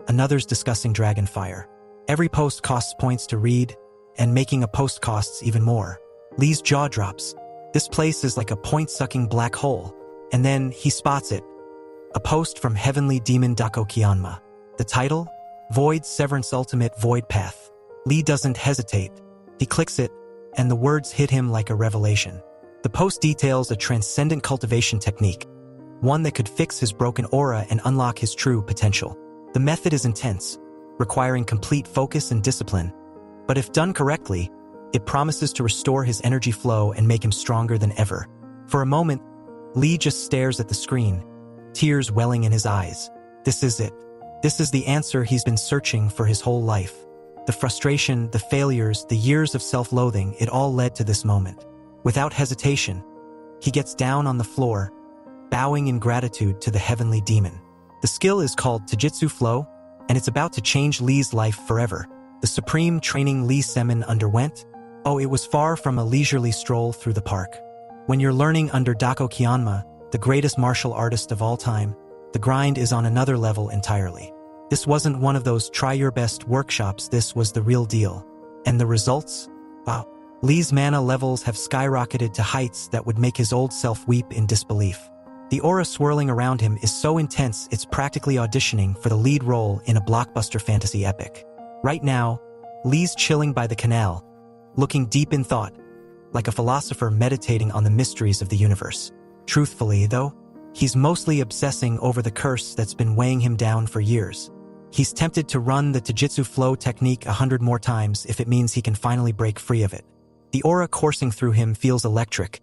another's discussing dragonfire. Every post costs points to read, and making a post costs even more. Lee's jaw drops. This place is like a point-sucking black hole. And then he spots it. A post from Heavenly Demon Dako Kyanma. The title? Void Severance Ultimate Void Path. Lee doesn't hesitate. He clicks it, and the words hit him like a revelation. The post details a transcendent cultivation technique, one that could fix his broken aura and unlock his true potential. The method is intense, requiring complete focus and discipline, but if done correctly, it promises to restore his energy flow and make him stronger than ever. For a moment, Lee just stares at the screen, tears welling in his eyes. This is it. This is the answer he's been searching for his whole life. The frustration, the failures, the years of self-loathing, it all led to this moment. Without hesitation, he gets down on the floor, bowing in gratitude to the heavenly demon. The skill is called Taijutsu Flow, and it's about to change Lee's life forever. The supreme training Lee Semin underwent? Oh, it was far from a leisurely stroll through the park. When you're learning under Dako Kyanma, the greatest martial artist of all time, the grind is on another level entirely. This wasn't one of those try-your-best workshops, this was the real deal. And the results? Wow. Lee's mana levels have skyrocketed to heights that would make his old self weep in disbelief. The aura swirling around him is so intense it's practically auditioning for the lead role in a blockbuster fantasy epic. Right now, Lee's chilling by the canal, looking deep in thought, like a philosopher meditating on the mysteries of the universe. Truthfully, though, he's mostly obsessing over the curse that's been weighing him down for years. He's tempted to run the Taijutsu flow technique 100 more times if it means he can finally break free of it. The aura coursing through him feels electric,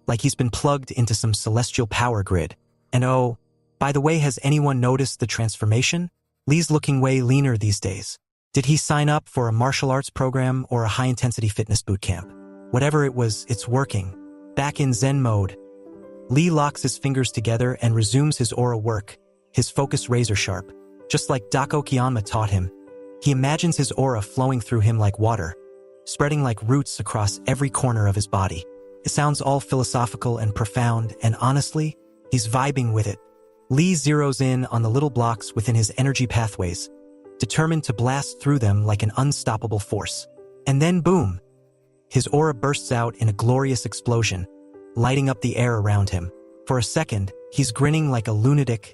like he's been plugged into some celestial power grid. And oh, by the way, has anyone noticed the transformation? Lee's looking way leaner these days. Did he sign up for a martial arts program or a high-intensity fitness boot camp? Whatever it was, it's working. Back in Zen mode, Lee locks his fingers together and resumes his aura work, his focus razor-sharp. Just like Dako Kyanma taught him, he imagines his aura flowing through him like water, spreading like roots across every corner of his body. It sounds all philosophical and profound, and honestly, he's vibing with it. Lee zeroes in on the little blocks within his energy pathways, determined to blast through them like an unstoppable force. And then boom! His aura bursts out in a glorious explosion, lighting up the air around him. For a second, he's grinning like a lunatic,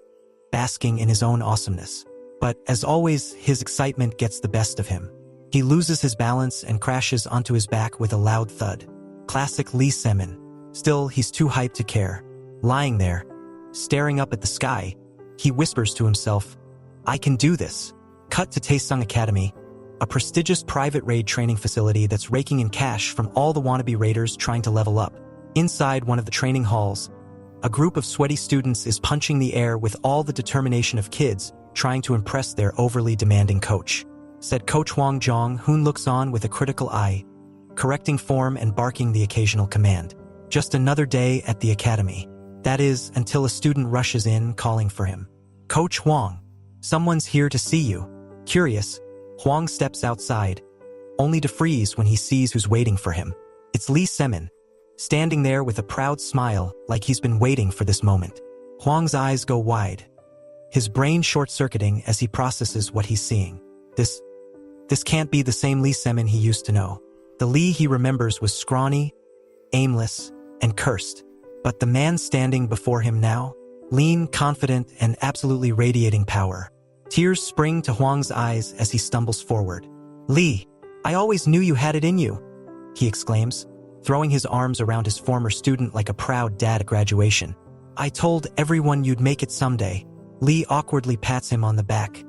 basking in his own awesomeness. But, as always, his excitement gets the best of him. He loses his balance and crashes onto his back with a loud thud. Classic Lee Semin. Still, he's too hyped to care. Lying there, staring up at the sky, he whispers to himself, "I can do this." Cut to Taesung Academy, a prestigious private raid training facility that's raking in cash from all the wannabe raiders trying to level up. Inside one of the training halls, a group of sweaty students is punching the air with all the determination of kids trying to impress their overly demanding coach. Said Coach Hwang Jong-hoon looks on with a critical eye, correcting form and barking the occasional command. Just another day at the academy. That is, until a student rushes in calling for him. "Coach Hwang, someone's here to see you." Curious, Hwang steps outside, only to freeze when he sees who's waiting for him. It's Lee Semin, standing there with a proud smile like he's been waiting for this moment. Hwang's eyes go wide, his brain short-circuiting as he processes what he's seeing. This can't be the same Lee Semin he used to know. The Lee he remembers was scrawny, aimless, and cursed. But the man standing before him now, lean, confident, and absolutely radiating power. Tears spring to Hwang's eyes as he stumbles forward. "Lee, I always knew you had it in you," he exclaims, throwing his arms around his former student like a proud dad at graduation. "I told everyone you'd make it someday." Lee awkwardly pats him on the back,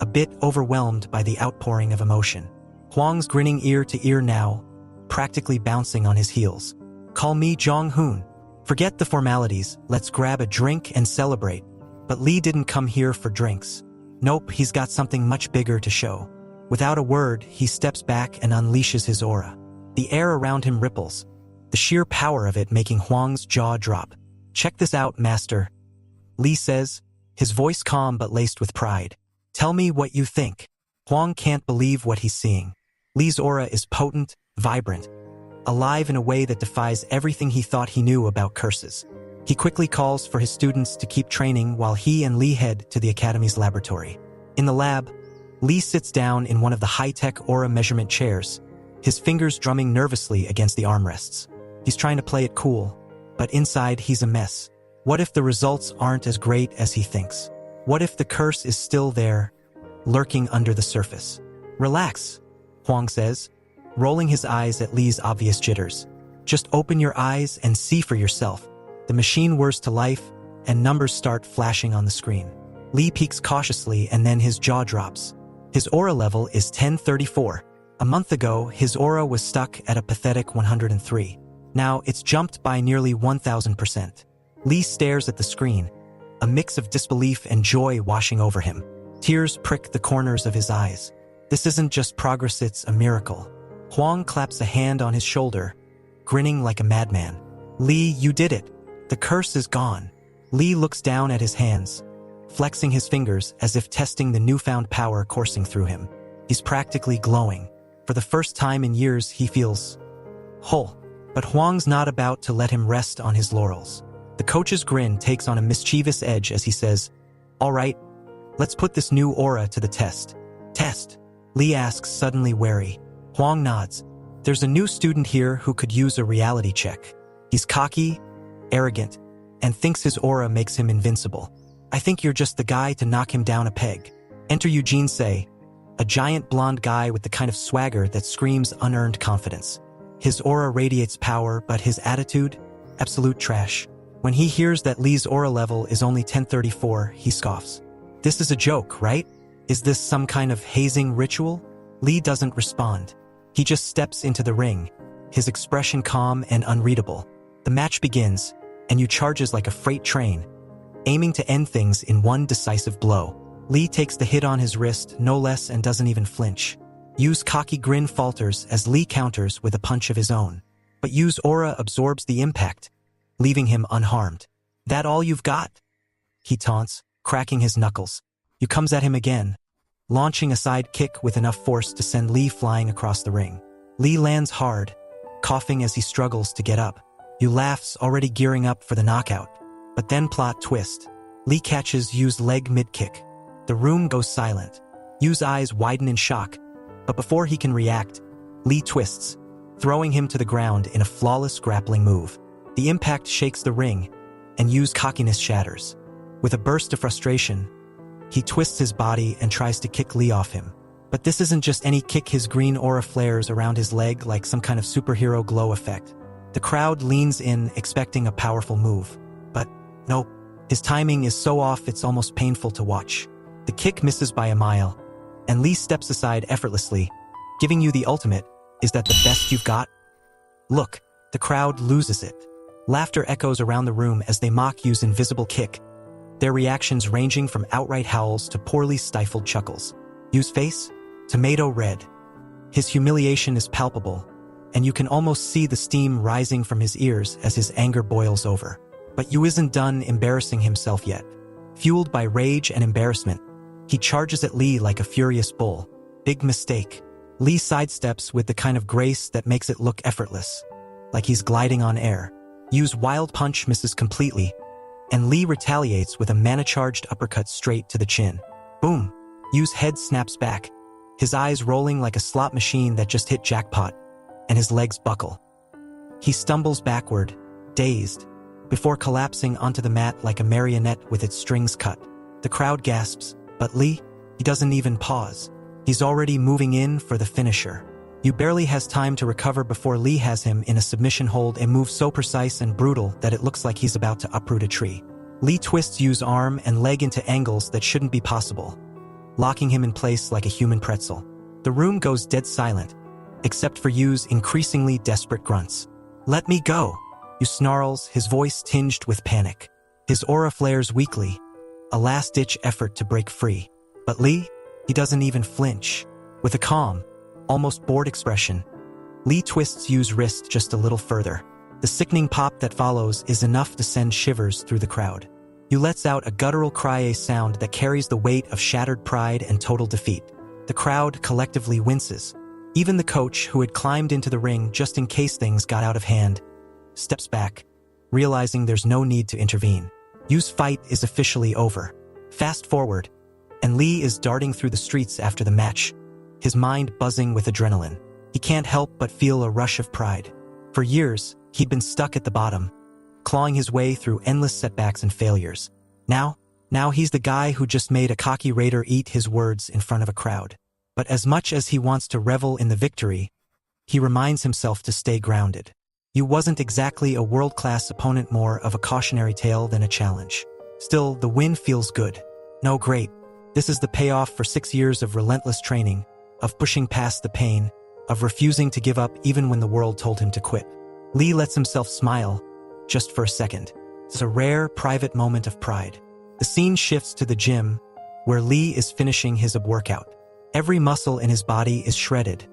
a bit overwhelmed by the outpouring of emotion. Hwang's grinning ear to ear now, practically bouncing on his heels. "Call me Jong-hoon. Forget the formalities, let's grab a drink and celebrate." But Lee didn't come here for drinks. Nope, he's got something much bigger to show. Without a word, he steps back and unleashes his aura. The air around him ripples, the sheer power of it making Hwang's jaw drop. "Check this out, master," Lee says, his voice calm but laced with pride. "Tell me what you think." Hwang can't believe what he's seeing. Lee's aura is potent, vibrant, alive in a way that defies everything he thought he knew about curses. He quickly calls for his students to keep training while he and Lee head to the academy's laboratory. In the lab, Lee sits down in one of the high-tech aura measurement chairs, his fingers drumming nervously against the armrests. He's trying to play it cool, but inside he's a mess. What if the results aren't as great as he thinks? What if the curse is still there, lurking under the surface? "Relax," Hwang says, rolling his eyes at Lee's obvious jitters. "Just open your eyes and see for yourself." The machine whirs to life, and numbers start flashing on the screen. Lee peeks cautiously and then his jaw drops. His aura level is 1034. A month ago, his aura was stuck at a pathetic 103. Now, it's jumped by nearly 1000%. Lee stares at the screen, a mix of disbelief and joy washing over him. Tears prick the corners of his eyes. This isn't just progress, it's a miracle. Hwang claps a hand on his shoulder, grinning like a madman. "Lee, you did it. The curse is gone." Lee looks down at his hands, flexing his fingers as if testing the newfound power coursing through him. He's practically glowing. For the first time in years, he feels whole. But Hwang's not about to let him rest on his laurels. The coach's grin takes on a mischievous edge as he says, "All right, let's put this new aura to the test." "Test?" Lee asks, suddenly wary. Hwang nods. "There's a new student here who could use a reality check. He's cocky, arrogant, and thinks his aura makes him invincible. I think you're just the guy to knock him down a peg." Enter Eugene Say, a giant blonde guy with the kind of swagger that screams unearned confidence. His aura radiates power, but his attitude? Absolute trash. When he hears that Lee's aura level is only 1034, he scoffs. This is a joke, right? Is this some kind of hazing ritual? Lee doesn't respond. He just steps into the ring, his expression calm and unreadable. The match begins, and Yu charges like a freight train, aiming to end things in one decisive blow. Lee takes the hit on his wrist, no less, and doesn't even flinch. Yu's cocky grin falters as Lee counters with a punch of his own. But Yu's aura absorbs the impact, leaving him unharmed. That all you've got? He taunts, cracking his knuckles. Yu comes at him again, launching a side kick with enough force to send Lee flying across the ring. Lee lands hard, coughing as he struggles to get up. Yu laughs, already gearing up for the knockout. But then plot twist. Lee catches Yu's leg mid-kick. The room goes silent. Yu's eyes widen in shock, but before he can react, Lee twists, throwing him to the ground in a flawless grappling move. The impact shakes the ring, and Yu's cockiness shatters. With a burst of frustration, he twists his body and tries to kick Lee off him. But this isn't just any kick. His green aura flares around his leg like some kind of superhero glow effect. The crowd leans in, expecting a powerful move. But nope, his timing is so off it's almost painful to watch. The kick misses by a mile, and Lee steps aside effortlessly, giving Yu the ultimate. Is that the best you've got? Look, the crowd loses it. Laughter echoes around the room as they mock Yu's invisible kick, their reactions ranging from outright howls to poorly stifled chuckles. Yu's face? Tomato red. His humiliation is palpable, and you can almost see the steam rising from his ears as his anger boils over. But Yu isn't done embarrassing himself yet. Fueled by rage and embarrassment, he charges at Lee like a furious bull. Big mistake. Lee sidesteps with the kind of grace that makes it look effortless, like he's gliding on air. Yu's wild punch misses completely, and Lee retaliates with a mana-charged uppercut straight to the chin. Boom! Yu's head snaps back, his eyes rolling like a slot machine that just hit jackpot, and his legs buckle. He stumbles backward, dazed, before collapsing onto the mat like a marionette with its strings cut. The crowd gasps, but Lee, he doesn't even pause. He's already moving in for the finisher. Yu barely has time to recover before Lee has him in a submission hold, a move so precise and brutal that it looks like he's about to uproot a tree. Lee twists Yu's arm and leg into angles that shouldn't be possible, locking him in place like a human pretzel. The room goes dead silent, except for Yu's increasingly desperate grunts. "Let me go!" Yu snarls, his voice tinged with panic. His aura flares weakly, a last-ditch effort to break free. But Lee? He doesn't even flinch. With a calm, almost bored expression, Lee twists Yu's wrist just a little further. The sickening pop that follows is enough to send shivers through the crowd. Yu lets out a guttural cry, a sound that carries the weight of shattered pride and total defeat. The crowd collectively winces. Even the coach, who had climbed into the ring just in case things got out of hand, steps back, realizing there's no need to intervene. Yu's fight is officially over. Fast forward, and Lee is darting through the streets after the match, his mind buzzing with adrenaline. He can't help but feel a rush of pride. For years, he'd been stuck at the bottom, clawing his way through endless setbacks and failures. Now he's the guy who just made a cocky raider eat his words in front of a crowd. But as much as he wants to revel in the victory, he reminds himself to stay grounded. Yu wasn't exactly a world-class opponent, more of a cautionary tale than a challenge. Still, the win feels good. No, great. This is the payoff for 6 years of relentless training, of pushing past the pain, of refusing to give up even when the world told him to quit. Lee lets himself smile, just for a second. It's a rare, private moment of pride. The scene shifts to the gym, where Lee is finishing his workout. Every muscle in his body is shredded,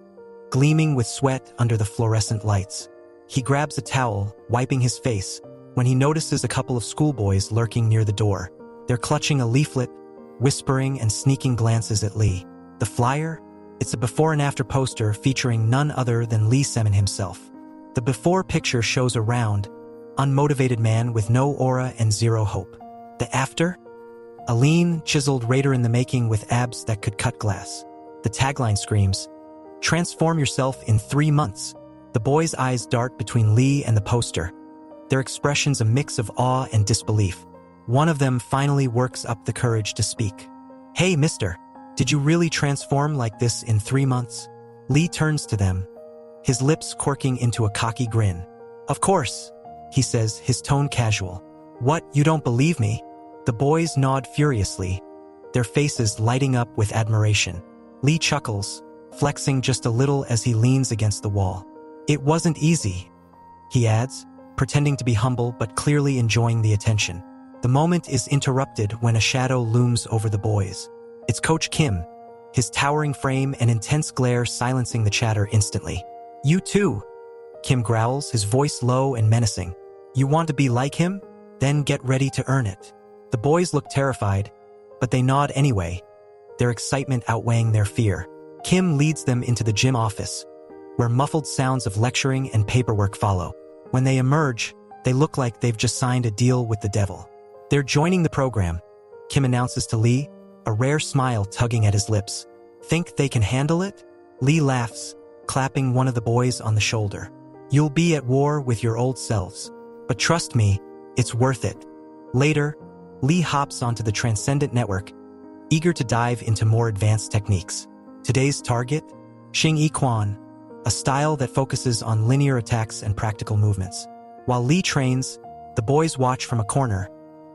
gleaming with sweat under the fluorescent lights. He grabs a towel, wiping his face, when he notices a couple of schoolboys lurking near the door. They're clutching a leaflet, whispering and sneaking glances at Lee. The flyer? It's a before and after poster featuring none other than Lee Semin himself. The before picture shows a round, unmotivated man with no aura and zero hope. The after? A lean, chiseled raider in the making with abs that could cut glass. The tagline screams, "Transform yourself in 3 months." The boys' eyes dart between Lee and the poster, their expressions a mix of awe and disbelief. One of them finally works up the courage to speak. "Hey, mister, did you really transform like this in 3 months?" Lee turns to them, his lips quirking into a cocky grin. "Of course," he says, his tone casual. "What, you don't believe me?" The boys nod furiously, their faces lighting up with admiration. Lee chuckles, flexing just a little as he leans against the wall. "It wasn't easy," he adds, pretending to be humble but clearly enjoying the attention. The moment is interrupted when a shadow looms over the boys. It's Coach Kim, his towering frame and intense glare silencing the chatter instantly. "You too," Kim growls, his voice low and menacing. "You want to be like him? Then get ready to earn it." The boys look terrified, but they nod anyway, their excitement outweighing their fear. Kim leads them into the gym office, where muffled sounds of lecturing and paperwork follow. When they emerge, they look like they've just signed a deal with the devil. "They're joining the program," Kim announces to Lee, a rare smile tugging at his lips. "Think they can handle it?" Lee laughs, clapping one of the boys on the shoulder. "You'll be at war with your old selves. But trust me, it's worth it." Later, Lee hops onto the Transcendent network, eager to dive into more advanced techniques. Today's target? Xing Yi Quan, a style that focuses on linear attacks and practical movements. While Lee trains, the boys watch from a corner,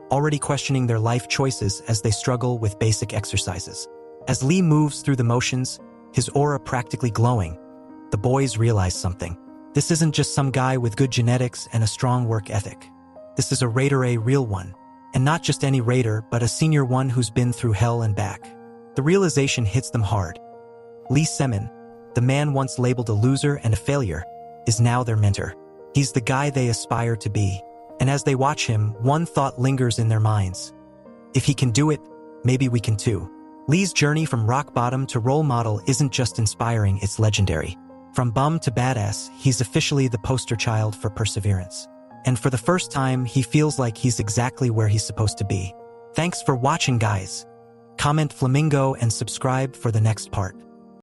already questioning their life choices as they struggle with basic exercises. As Lee moves through the motions, his aura practically glowing, the boys realize something. This isn't just some guy with good genetics and a strong work ethic. This is a raider, a real one. And not just any raider, but a senior one who's been through hell and back. The realization hits them hard. Lee Semin, the man once labeled a loser and a failure, is now their mentor. He's the guy they aspire to be. And as they watch him, one thought lingers in their minds. If he can do it, maybe we can too. Lee's journey from rock bottom to role model isn't just inspiring, it's legendary. From bum to badass, he's officially the poster child for perseverance. And for the first time, he feels like he's exactly where he's supposed to be. Thanks for watching, guys. Comment Flamingo and subscribe for the next part.